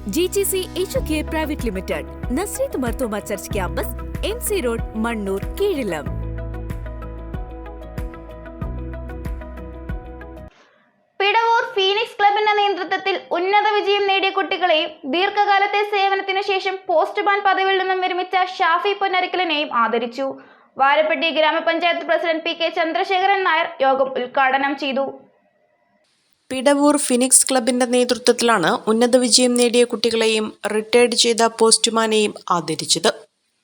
GGC HOK Private Limited, Nasreet Martoma Church Campus, MC Road, Mannur, Keelam. Pidavoor Phoenix ക്ലബിന്റെ നേതൃത്വത്തിൽ ഉന്നത വിജയം നേടിയ കുട്ടികളെയും ദീർഘകാലത്തെ സേവനത്തിന് ശേഷം പോസ്റ്റ്മാൻ പദവിയിൽ നിന്നും വിരമിച്ച ഷാഫി പൊന്നരിക്കലിനെയും ആദരിച്ചു. വാരപ്പെട്ടി ഗ്രാമപഞ്ചായത്ത് president P K Chandrasekharan Nair യോഗം ഉദ്ഘാടനം ചെയ്തു. പിടവൂർ ഫിനിക്സ് ക്ലബിന്റെ നേതൃത്വത്തിലാണ് ഉന്നത വിജയം നേടിയ കുട്ടികളെയും റിട്ടയർഡ് ചെയ്ത പോസ്റ്റ്മാനെയും ആദരിച്ചത്.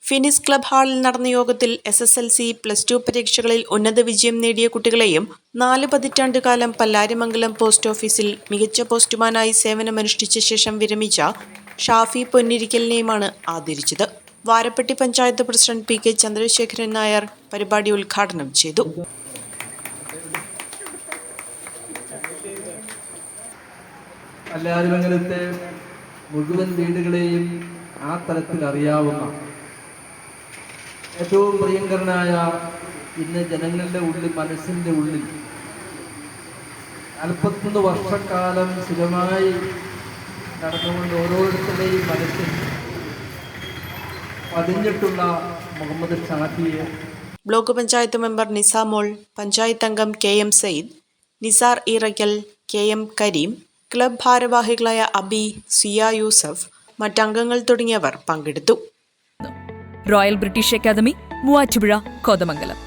ഫിനിക്സ് ക്ലബ് ഹാളിൽ നടന്ന യോഗത്തിൽ SSLC, +2 പരീക്ഷകളിൽ ഉന്നത വിജയം നേടിയ കുട്ടികളെയും 4 പതിറ്റാണ്ടുകാലം പല്ലാരിമംഗലം പോസ്റ്റ് ഓഫീസിൽ മികച്ച പോസ്റ്റ്മാനായി സേവനമനുഷ്ഠിച്ച ശേഷം വിരമിച്ച ഷാഫി പൊന്നിരിക്കലിനെയുമാണ് ആദരിച്ചത്. Varappetty panchayat president P K Chandrasekharan Nair പരിപാടി ഉദ്ഘാടനം ചെയ്തു. പല്ലാരിമംഗലത്തെ മുഴുവൻ വീടുകളെയും ആ തലത്തിൽ അറിയാവുന്ന ഏറ്റവും പ്രിയങ്കരനായ ഇന്ന് ജനങ്ങളുടെ മനസ്സിൻ്റെ ഉള്ളിൽ 41 വർഷക്കാലം സ്ഥിരമായി നടന്നുകൊണ്ട് ഓരോരുത്തരുടെയും മനസ്സിൽ പതിഞ്ഞിട്ടുള്ള മുഹമ്മദ് ഷാഫിയെ ബ്ലോക്ക് പഞ്ചായത്ത് മെമ്പർ നിസാമോൾ, പഞ്ചായത്ത് അംഗം KM Sayyid, Nisar Irakkal, KM Kareem, club ഭാരവാഹികളായ അബി, സിയ യൂസഫ്, മറ്റംഗങ്ങൾ തുടങ്ങിയവർ പങ്കെടുത്തു. Royal British academy, Muvattupuzha, Kothamangalam.